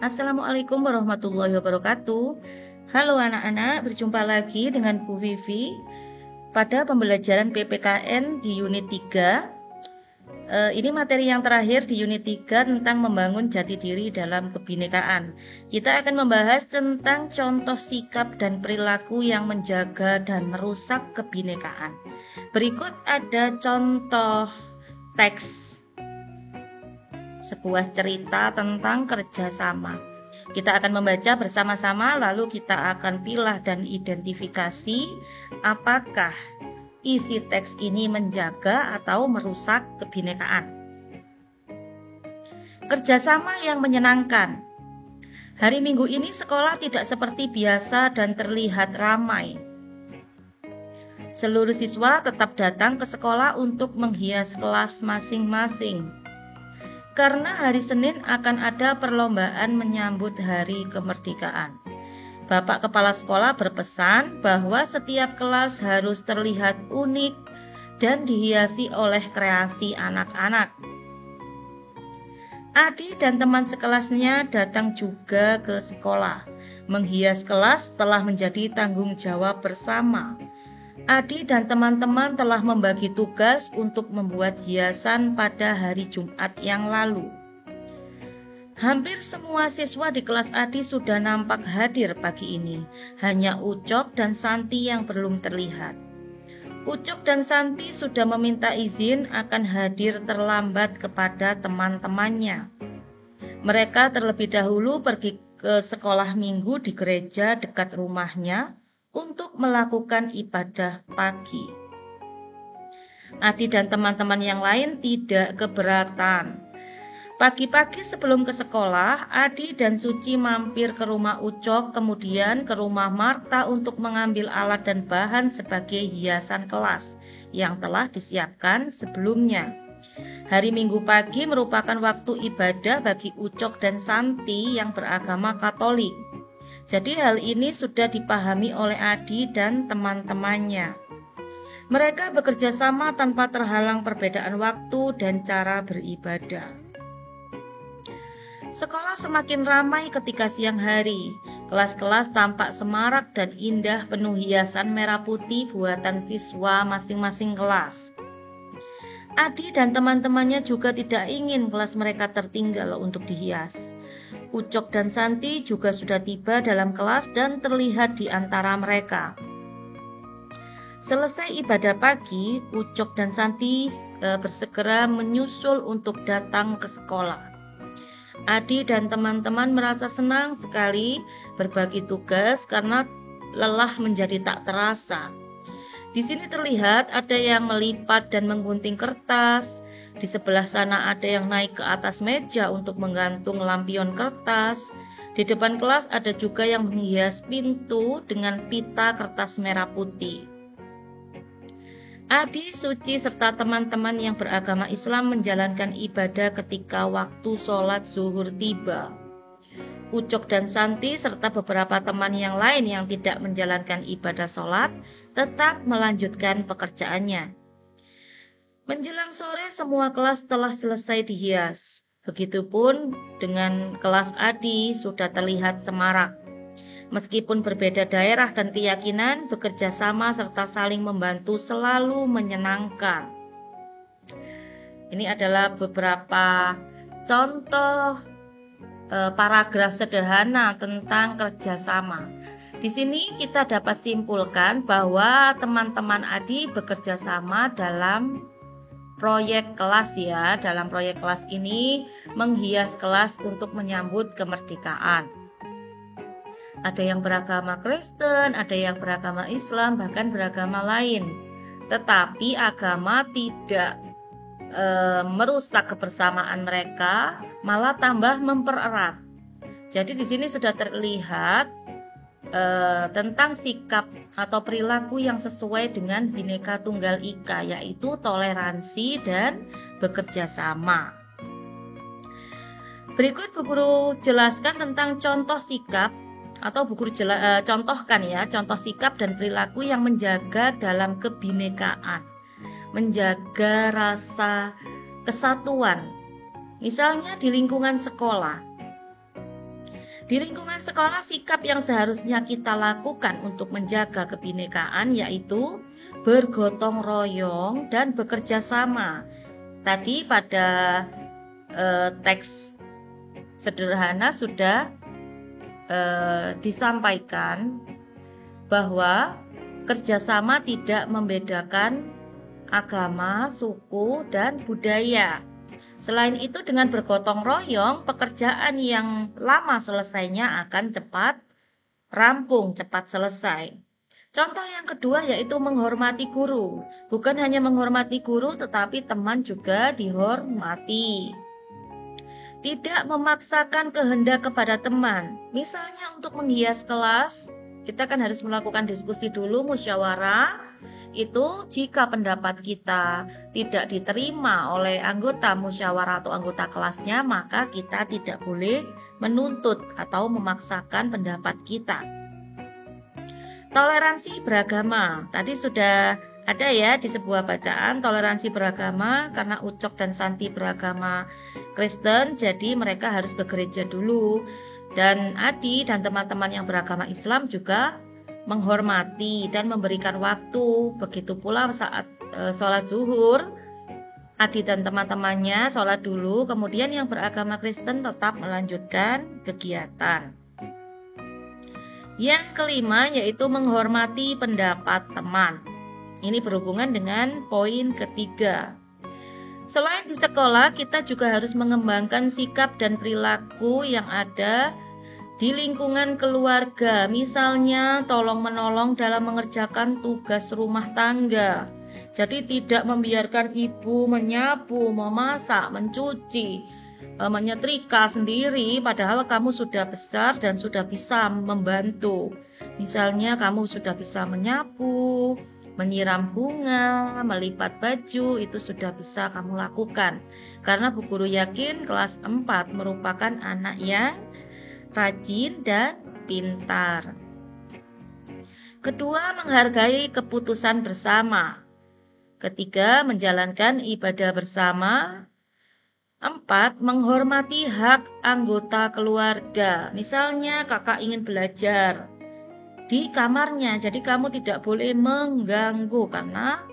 Assalamualaikum warahmatullahi wabarakatuh. Halo anak-anak, berjumpa lagi dengan Bu Vivi pada pembelajaran PPKN di unit 3. Ini materi yang terakhir di unit 3 tentang membangun jati diri dalam kebinekaan. Kita akan membahas tentang contoh sikap dan perilaku yang menjaga dan merusak kebinekaan. Berikut ada contoh teks sebuah cerita tentang kerjasama. Kita akan membaca bersama-sama, lalu kita akan pilah dan identifikasi apakah isi teks ini menjaga atau merusak kebinekaan. Kerjasama yang menyenangkan. Hari Minggu ini sekolah tidak seperti biasa dan terlihat ramai. Seluruh siswa tetap datang ke sekolah untuk menghias kelas masing-masing. Karena hari Senin akan ada perlombaan menyambut hari kemerdekaan. Bapak Kepala Sekolah berpesan bahwa setiap kelas harus terlihat unik dan dihiasi oleh kreasi anak-anak. Adi dan teman sekelasnya datang juga ke sekolah. Menghias kelas telah menjadi tanggung jawab bersama. Adi dan teman-teman telah membagi tugas untuk membuat hiasan pada hari Jumat yang lalu. Hampir semua siswa di kelas Adi sudah nampak hadir pagi ini. Hanya Ucok dan Santi yang belum terlihat. Ucok dan Santi sudah meminta izin akan hadir terlambat kepada teman-temannya. Mereka terlebih dahulu pergi ke sekolah minggu di gereja dekat rumahnya untuk melakukan ibadah pagi. Adi dan teman-teman yang lain tidak keberatan. Pagi-pagi sebelum ke sekolah, Adi dan Suci mampir ke rumah Ucok, kemudian ke rumah Marta untuk mengambil alat dan bahan sebagai hiasan kelas yang telah disiapkan sebelumnya. Hari Minggu pagi merupakan waktu ibadah bagi Ucok dan Santi yang beragama Katolik. Jadi hal ini sudah dipahami oleh Adi dan teman-temannya. Mereka bekerja sama tanpa terhalang perbedaan waktu dan cara beribadah. Sekolah semakin ramai ketika siang hari. Kelas-kelas tampak semarak dan indah, penuh hiasan merah putih buatan siswa masing-masing kelas. Adi dan teman-temannya juga tidak ingin kelas mereka tertinggal untuk dihias. Ucok dan Santi juga sudah tiba dalam kelas dan terlihat di antara mereka. Selesai ibadah pagi, Ucok dan Santi bersegera menyusul untuk datang ke sekolah. Adi dan teman-teman merasa senang sekali berbagi tugas karena lelah menjadi tak terasa. Di sini terlihat ada yang melipat dan menggunting kertas. Di sebelah sana ada yang naik ke atas meja untuk menggantung lampion kertas. Di depan kelas ada juga yang menghias pintu dengan pita kertas merah putih. Adi, Suci, serta teman-teman yang beragama Islam menjalankan ibadah ketika waktu sholat zuhur tiba. Ucok dan Santi serta beberapa teman yang lain yang tidak menjalankan ibadah sholat tetap melanjutkan pekerjaannya. Menjelang sore semua kelas telah selesai dihias. Begitupun dengan kelas Adi sudah terlihat semarak. Meskipun berbeda daerah dan keyakinan, bekerja sama serta saling membantu selalu menyenangkan. Ini adalah beberapa contoh paragraf sederhana tentang kerjasama. Di sini kita dapat simpulkan bahwa teman-teman Adi bekerja sama dalam proyek kelas ya. Dalam proyek kelas ini menghias kelas untuk menyambut kemerdekaan. Ada yang beragama Kristen, ada yang beragama Islam, bahkan beragama lain. Tetapi agama tidak merusak kebersamaan mereka, malah tambah mempererat. Jadi di sini sudah terlihat tentang sikap atau perilaku yang sesuai dengan Bhinneka Tunggal Ika, yaitu toleransi dan bekerja sama. Berikut Bu Guru jelaskan tentang contoh sikap atau Bu Guru contohkan ya, contoh sikap dan perilaku yang menjaga dalam kebinekaan, menjaga rasa kesatuan. Misalnya di lingkungan sekolah. Di lingkungan sekolah, sikap yang seharusnya kita lakukan untuk menjaga kebinekaan yaitu bergotong royong dan bekerja sama. Tadi pada teks sederhana sudah disampaikan bahwa kerjasama tidak membedakan agama, suku, dan budaya. Selain itu, dengan bergotong royong, pekerjaan yang lama selesainya akan cepat rampung, cepat selesai. Contoh yang kedua yaitu menghormati guru. Bukan hanya menghormati guru, tetapi teman juga dihormati. Tidak memaksakan kehendak kepada teman. Misalnya untuk menghias kelas, kita kan harus melakukan diskusi dulu, musyawarah. Itu jika pendapat kita tidak diterima oleh anggota musyawarah atau anggota kelasnya, maka kita tidak boleh menuntut atau memaksakan pendapat kita. Toleransi beragama. Tadi sudah ada ya di sebuah bacaan, toleransi beragama, karena Ucok dan Santi beragama Kristen, jadi mereka harus ke gereja dulu. Dan Adi dan teman-teman yang beragama Islam juga menghormati dan memberikan waktu. Begitu pula saat sholat zuhur, Adi dan teman-temannya sholat dulu, kemudian yang beragama Kristen tetap melanjutkan kegiatan. Yang kelima yaitu menghormati pendapat teman. Ini berhubungan dengan poin ketiga. Selain di sekolah, kita juga harus mengembangkan sikap dan perilaku yang ada di lingkungan keluarga. Misalnya tolong-menolong dalam mengerjakan tugas rumah tangga. Jadi tidak membiarkan ibu menyapu, memasak, mencuci, menyetrika sendiri, padahal kamu sudah besar dan sudah bisa membantu. Misalnya kamu sudah bisa menyapu, menyiram bunga, melipat baju, itu sudah bisa kamu lakukan. Karena Bu Guru yakin kelas 4 merupakan anak yang rajin dan pintar. Kedua, menghargai keputusan bersama. Ketiga, menjalankan ibadah bersama. 4, menghormati hak anggota keluarga. Misalnya kakak ingin belajar di kamarnya, jadi kamu tidak boleh mengganggu, karena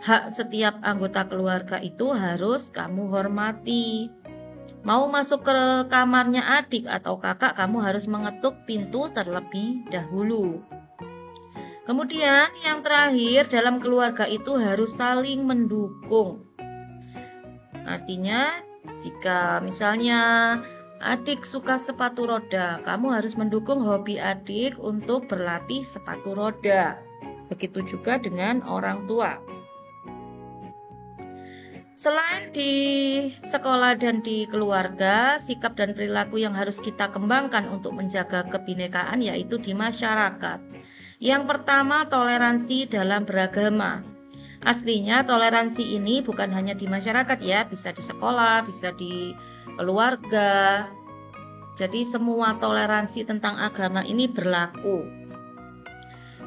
hak setiap anggota keluarga itu harus kamu hormati. Mau masuk ke kamarnya adik atau kakak, kamu harus mengetuk pintu terlebih dahulu. Kemudian yang terakhir, dalam keluarga itu harus saling mendukung. Artinya jika misalnya adik suka sepatu roda, kamu harus mendukung hobi adik untuk berlatih sepatu roda. Begitu juga dengan orang tua. Selain di sekolah dan di keluarga, sikap dan perilaku yang harus kita kembangkan untuk menjaga kebinekaan yaitu di masyarakat. Yang pertama, toleransi dalam beragama. Aslinya toleransi ini bukan hanya di masyarakat ya, bisa di sekolah, bisa di keluarga. Jadi semua toleransi tentang agama ini berlaku.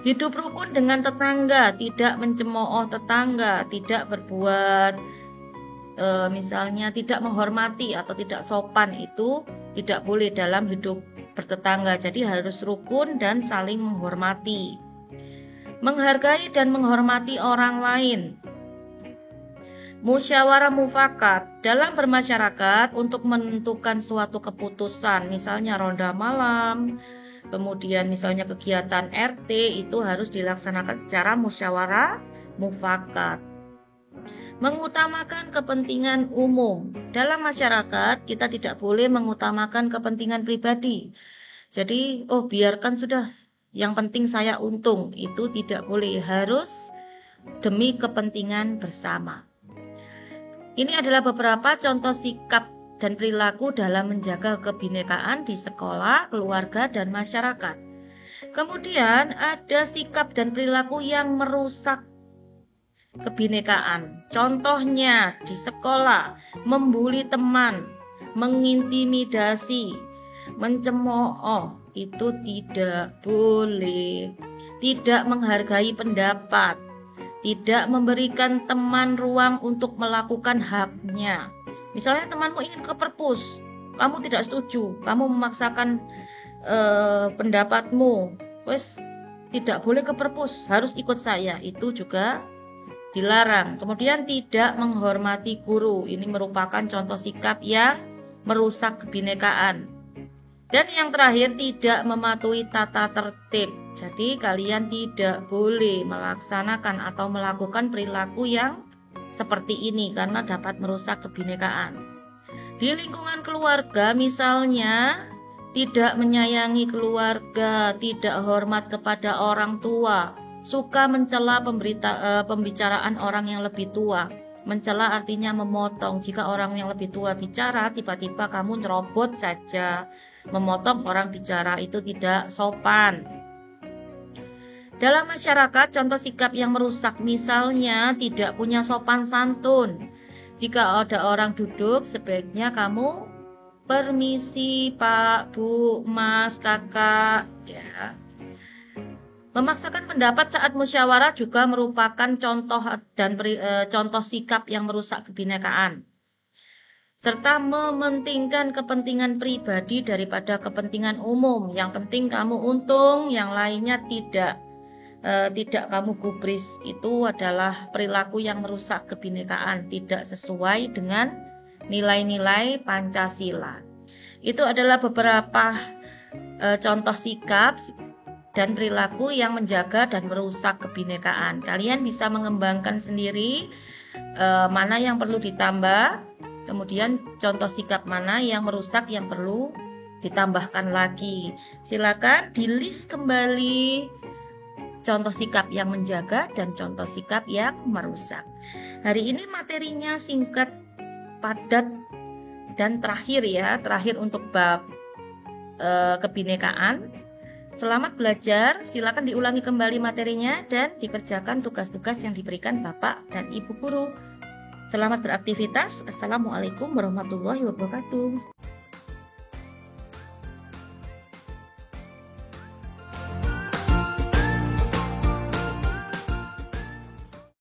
Hidup rukun dengan tetangga, tidak mencemooh tetangga, tidak berbuat misalnya tidak menghormati atau tidak sopan, itu tidak boleh dalam hidup bertetangga. Jadi harus rukun dan saling menghormati. Menghargai dan menghormati orang lain. Musyawarah mufakat dalam bermasyarakat untuk menentukan suatu keputusan, misalnya ronda malam, kemudian misalnya kegiatan RT, itu harus dilaksanakan secara musyawarah mufakat. Mengutamakan kepentingan umum. Dalam masyarakat kita tidak boleh mengutamakan kepentingan pribadi. Jadi, biarkan sudah, yang penting saya untung. Itu tidak boleh, harus demi kepentingan bersama. Ini adalah beberapa contoh sikap dan perilaku dalam menjaga kebinekaan di sekolah, keluarga, dan masyarakat. Kemudian ada sikap dan perilaku yang merusak kebinekaan. Contohnya di sekolah, membuli teman, mengintimidasi, mencemooh, itu tidak boleh. Tidak menghargai pendapat, tidak memberikan teman ruang untuk melakukan haknya. Misalnya temanmu ingin ke perpus, kamu tidak setuju, kamu memaksakan pendapatmu, wes tidak boleh ke perpus, harus ikut saya, itu juga dilarang. Kemudian tidak menghormati guru, ini merupakan contoh sikap yang merusak kebinekaan. Dan yang terakhir, tidak mematuhi tata tertib. Jadi kalian tidak boleh melaksanakan atau melakukan perilaku yang seperti ini karena dapat merusak kebinekaan. Di lingkungan keluarga misalnya, tidak menyayangi keluarga, tidak hormat kepada orang tua, suka mencela pembicaraan orang yang lebih tua. Mencela artinya memotong. Jika orang yang lebih tua bicara, tiba-tiba kamu nerobot saja, memotong orang bicara, itu tidak sopan. Dalam masyarakat, contoh sikap yang merusak misalnya tidak punya sopan santun. Jika ada orang duduk, sebaiknya kamu permisi Pak, Bu, Mas, Kakak, ya. Memaksakan pendapat saat musyawarah juga merupakan contoh sikap yang merusak kebinekaan. Serta mementingkan kepentingan pribadi daripada kepentingan umum. Yang penting kamu untung, yang lainnya tidak kamu gubris. Itu adalah perilaku yang merusak kebinekaan, tidak sesuai dengan nilai-nilai Pancasila. Itu adalah beberapa contoh sikap dan perilaku yang menjaga dan merusak kebinekaan. Kalian bisa mengembangkan sendiri mana yang perlu ditambah, kemudian contoh sikap mana yang merusak yang perlu ditambahkan lagi. Silakan di-list kembali contoh sikap yang menjaga dan contoh sikap yang merusak. Hari ini materinya singkat, padat, dan terakhir untuk bab kebinekaan. Selamat belajar, silakan diulangi kembali materinya dan dikerjakan tugas-tugas yang diberikan Bapak dan Ibu guru. Selamat beraktivitas. Assalamualaikum warahmatullahi wabarakatuh.